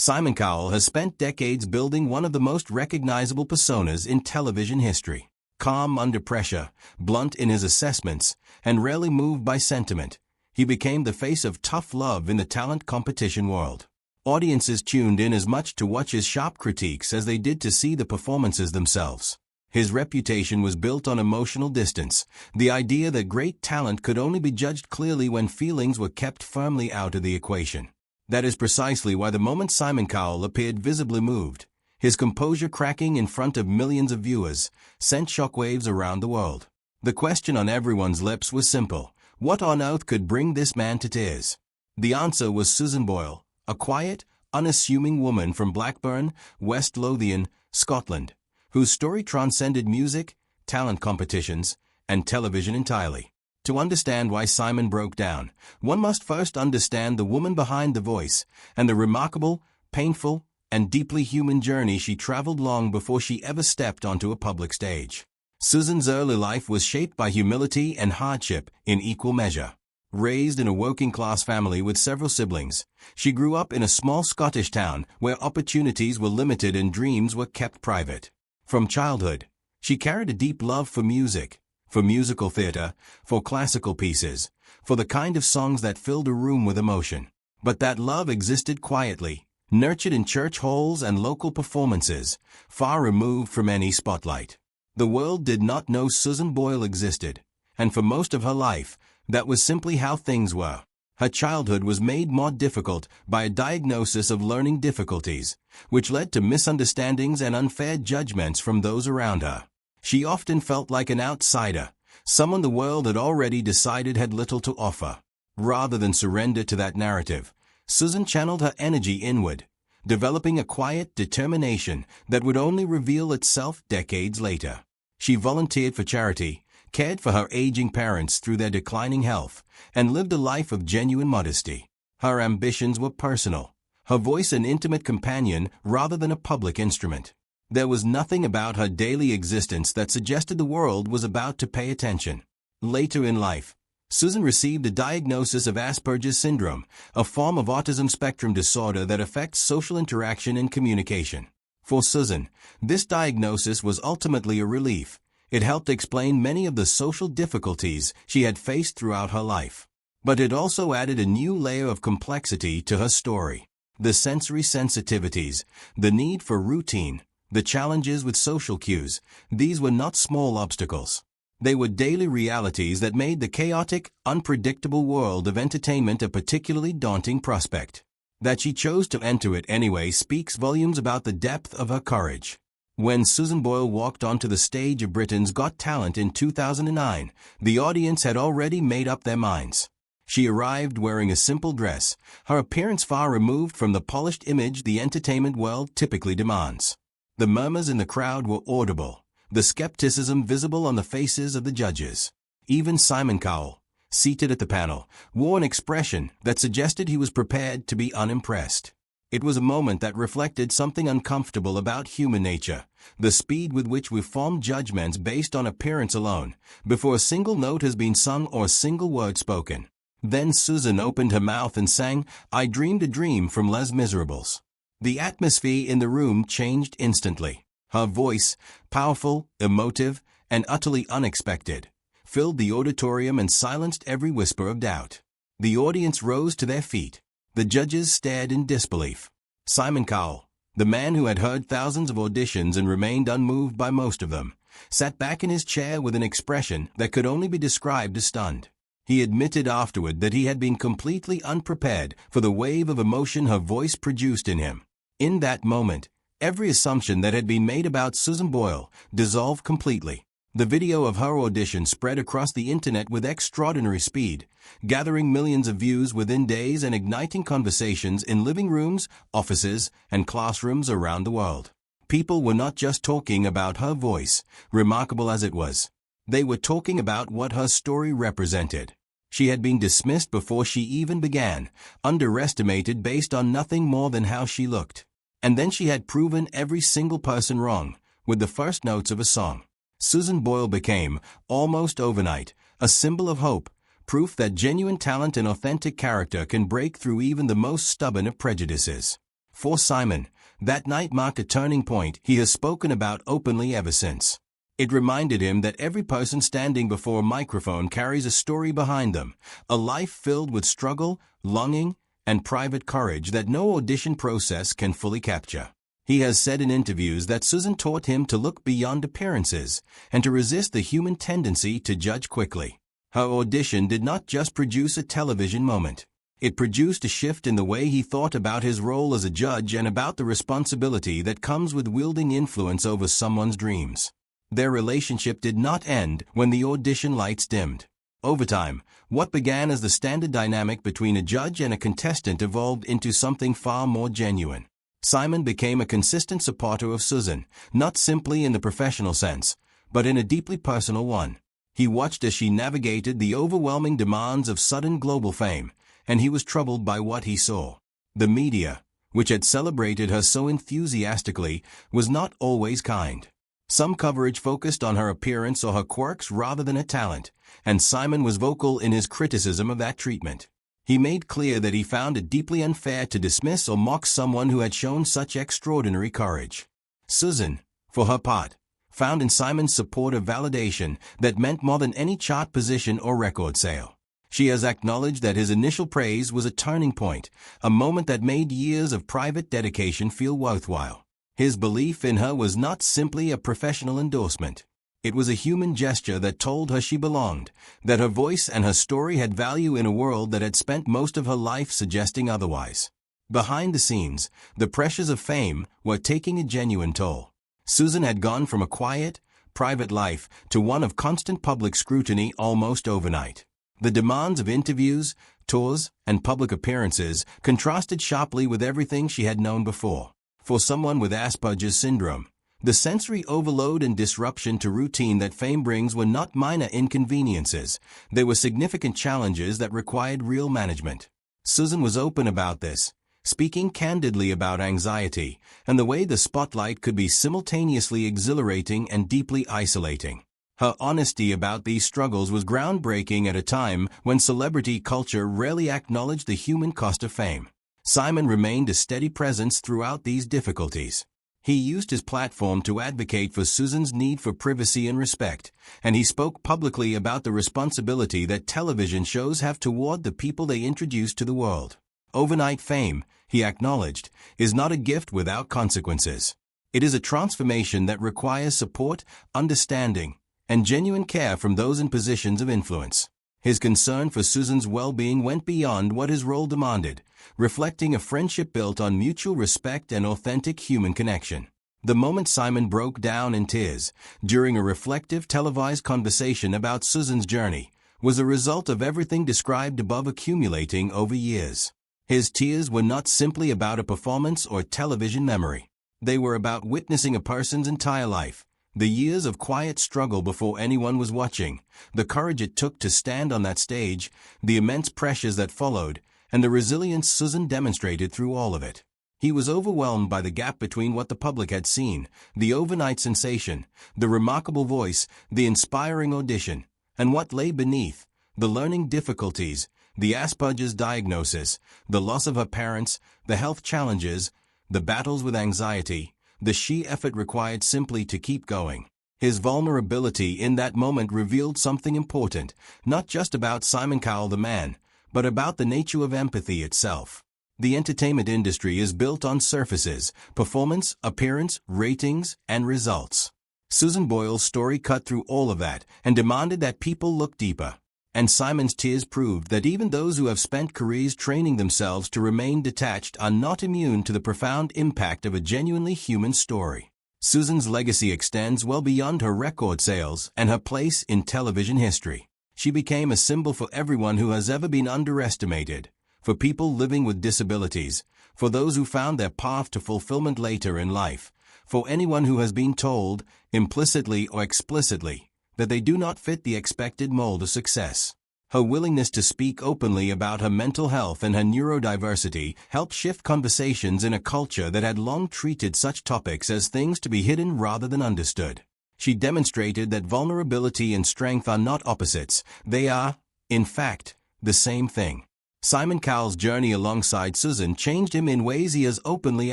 Simon Cowell has spent decades building one of the most recognizable personas in television history. Calm under pressure, blunt in his assessments, and rarely moved by sentiment, he became the face of tough love in the talent competition world. Audiences tuned in as much to watch his sharp critiques as they did to see the performances themselves. His reputation was built on emotional distance, the idea that great talent could only be judged clearly when feelings were kept firmly out of the equation. That is precisely why the moment Simon Cowell appeared visibly moved, his composure cracking in front of millions of viewers, sent shockwaves around the world. The question on everyone's lips was simple: what on earth could bring this man to tears? The answer was Susan Boyle, a quiet, unassuming woman from Blackburn, West Lothian, Scotland, whose story transcended music, talent competitions, and television entirely. To understand why Simon broke down, one must first understand the woman behind the voice and the remarkable, painful, and deeply human journey she traveled long before she ever stepped onto a public stage. Susan's early life was shaped by humility and hardship in equal measure. Raised in a working-class family with several siblings, she grew up in a small Scottish town where opportunities were limited and dreams were kept private. From childhood, she carried a deep love for music, for musical theater, for classical pieces, for the kind of songs that filled a room with emotion. But that love existed quietly, nurtured in church halls and local performances, far removed from any spotlight. The world did not know Susan Boyle existed, and for most of her life, that was simply how things were. Her childhood was made more difficult by a diagnosis of learning difficulties, which led to misunderstandings and unfair judgments from those around her. She often felt like an outsider, someone the world had already decided had little to offer. Rather than surrender to that narrative, Susan channeled her energy inward, developing a quiet determination that would only reveal itself decades later. She volunteered for charity, cared for her aging parents through their declining health, and lived a life of genuine modesty. Her ambitions were personal, her voice an intimate companion rather than a public instrument. There was nothing about her daily existence that suggested the world was about to pay attention. Later in life, Susan received a diagnosis of Asperger's syndrome, a form of autism spectrum disorder that affects social interaction and communication. For Susan, this diagnosis was ultimately a relief. It helped explain many of the social difficulties she had faced throughout her life. But it also added a new layer of complexity to her story. The sensory sensitivities, the need for routine, the challenges with social cues, these were not small obstacles. They were daily realities that made the chaotic, unpredictable world of entertainment a particularly daunting prospect. That she chose to enter it anyway speaks volumes about the depth of her courage. When Susan Boyle walked onto the stage of Britain's Got Talent in 2009, the audience had already made up their minds. She arrived wearing a simple dress, her appearance far removed from the polished image the entertainment world typically demands. The murmurs in the crowd were audible, the skepticism visible on the faces of the judges. Even Simon Cowell, seated at the panel, wore an expression that suggested he was prepared to be unimpressed. It was a moment that reflected something uncomfortable about human nature, the speed with which we form judgments based on appearance alone, before a single note has been sung or a single word spoken. Then Susan opened her mouth and sang, "I Dreamed a Dream" from Les Miserables. The atmosphere in the room changed instantly. Her voice, powerful, emotive, and utterly unexpected, filled the auditorium and silenced every whisper of doubt. The audience rose to their feet. The judges stared in disbelief. Simon Cowell, the man who had heard thousands of auditions and remained unmoved by most of them, sat back in his chair with an expression that could only be described as stunned. He admitted afterward that he had been completely unprepared for the wave of emotion her voice produced in him. In that moment, every assumption that had been made about Susan Boyle dissolved completely. The video of her audition spread across the internet with extraordinary speed, gathering millions of views within days and igniting conversations in living rooms, offices, and classrooms around the world. People were not just talking about her voice, remarkable as it was. They were talking about what her story represented. She had been dismissed before she even began, underestimated based on nothing more than how she looked. And then she had proven every single person wrong, with the first notes of a song. Susan Boyle became, almost overnight, a symbol of hope, proof that genuine talent and authentic character can break through even the most stubborn of prejudices. For Simon, that night marked a turning point he has spoken about openly ever since. It reminded him that every person standing before a microphone carries a story behind them, a life filled with struggle, longing, and private courage that no audition process can fully capture. He has said in interviews that Susan taught him to look beyond appearances and to resist the human tendency to judge quickly. Her audition did not just produce a television moment. It produced a shift in the way he thought about his role as a judge and about the responsibility that comes with wielding influence over someone's dreams. Their relationship did not end when the audition lights dimmed. Over time, what began as the standard dynamic between a judge and a contestant evolved into something far more genuine. Simon became a consistent supporter of Susan, not simply in the professional sense, but in a deeply personal one. He watched as she navigated the overwhelming demands of sudden global fame, and he was troubled by what he saw. The media, which had celebrated her so enthusiastically, was not always kind. Some coverage focused on her appearance or her quirks rather than her talent, and Simon was vocal in his criticism of that treatment. He made clear that he found it deeply unfair to dismiss or mock someone who had shown such extraordinary courage. Susan, for her part, found in Simon's support a validation that meant more than any chart position or record sale. She has acknowledged that his initial praise was a turning point, a moment that made years of private dedication feel worthwhile. His belief in her was not simply a professional endorsement. It was a human gesture that told her she belonged, that her voice and her story had value in a world that had spent most of her life suggesting otherwise. Behind the scenes, the pressures of fame were taking a genuine toll. Susan had gone from a quiet, private life to one of constant public scrutiny almost overnight. The demands of interviews, tours, and public appearances contrasted sharply with everything she had known before. For someone with Asperger's syndrome, the sensory overload and disruption to routine that fame brings were not minor inconveniences. They were significant challenges that required real management. Susan was open about this, speaking candidly about anxiety and the way the spotlight could be simultaneously exhilarating and deeply isolating. Her honesty about these struggles was groundbreaking at a time when celebrity culture rarely acknowledged the human cost of fame. Simon remained a steady presence throughout these difficulties. He used his platform to advocate for Susan's need for privacy and respect, and he spoke publicly about the responsibility that television shows have toward the people they introduce to the world. Overnight fame, he acknowledged, is not a gift without consequences. It is a transformation that requires support, understanding, and genuine care from those in positions of influence. His concern for Susan's well-being went beyond what his role demanded, reflecting a friendship built on mutual respect and authentic human connection. The moment Simon broke down in tears during a reflective televised conversation about Susan's journey was a result of everything described above accumulating over years. His tears were not simply about a performance or television memory. They were about witnessing a person's entire life. The years of quiet struggle before anyone was watching, the courage it took to stand on that stage, the immense pressures that followed, and the resilience Susan demonstrated through all of it. He was overwhelmed by the gap between what the public had seen, the overnight sensation, the remarkable voice, the inspiring audition, and what lay beneath, the learning difficulties, the Asperger's diagnosis, the loss of her parents, the health challenges, the battles with anxiety, the sheer effort required simply to keep going. His vulnerability in that moment revealed something important, not just about Simon Cowell the man, but about the nature of empathy itself. The entertainment industry is built on surfaces, performance, appearance, ratings, and results. Susan Boyle's story cut through all of that and demanded that people look deeper. And Simon's tears proved that even those who have spent careers training themselves to remain detached are not immune to the profound impact of a genuinely human story. Susan's legacy extends well beyond her record sales and her place in television history. She became a symbol for everyone who has ever been underestimated, for people living with disabilities, for those who found their path to fulfillment later in life, for anyone who has been told, implicitly or explicitly, that they do not fit the expected mold of success. Her willingness to speak openly about her mental health and her neurodiversity helped shift conversations in a culture that had long treated such topics as things to be hidden rather than understood. She demonstrated that vulnerability and strength are not opposites, they are, in fact, the same thing. Simon Cowell's journey alongside Susan changed him in ways he has openly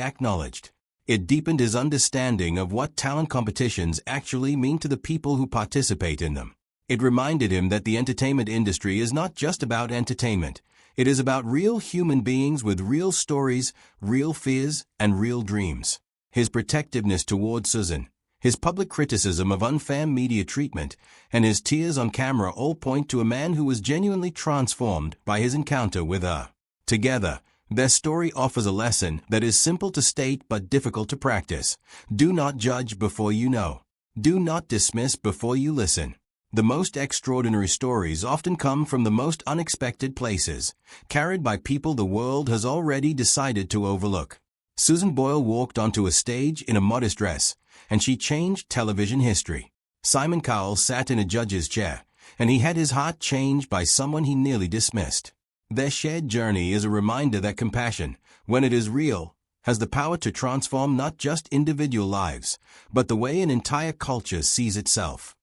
acknowledged. It deepened his understanding of what talent competitions actually mean to the people who participate in them. It reminded him that the entertainment industry is not just about entertainment. It is about real human beings with real stories, real fears, and real dreams. His protectiveness toward Susan, his public criticism of unfair media treatment, and his tears on camera all point to a man who was genuinely transformed by his encounter with her. Together, their story offers a lesson that is simple to state but difficult to practice. Do not judge before you know. Do not dismiss before you listen. The most extraordinary stories often come from the most unexpected places, carried by people the world has already decided to overlook. Susan Boyle walked onto a stage in a modest dress, and she changed television history. Simon Cowell sat in a judge's chair, and he had his heart changed by someone he nearly dismissed. Their shared journey is a reminder that compassion, when it is real, has the power to transform not just individual lives, but the way an entire culture sees itself.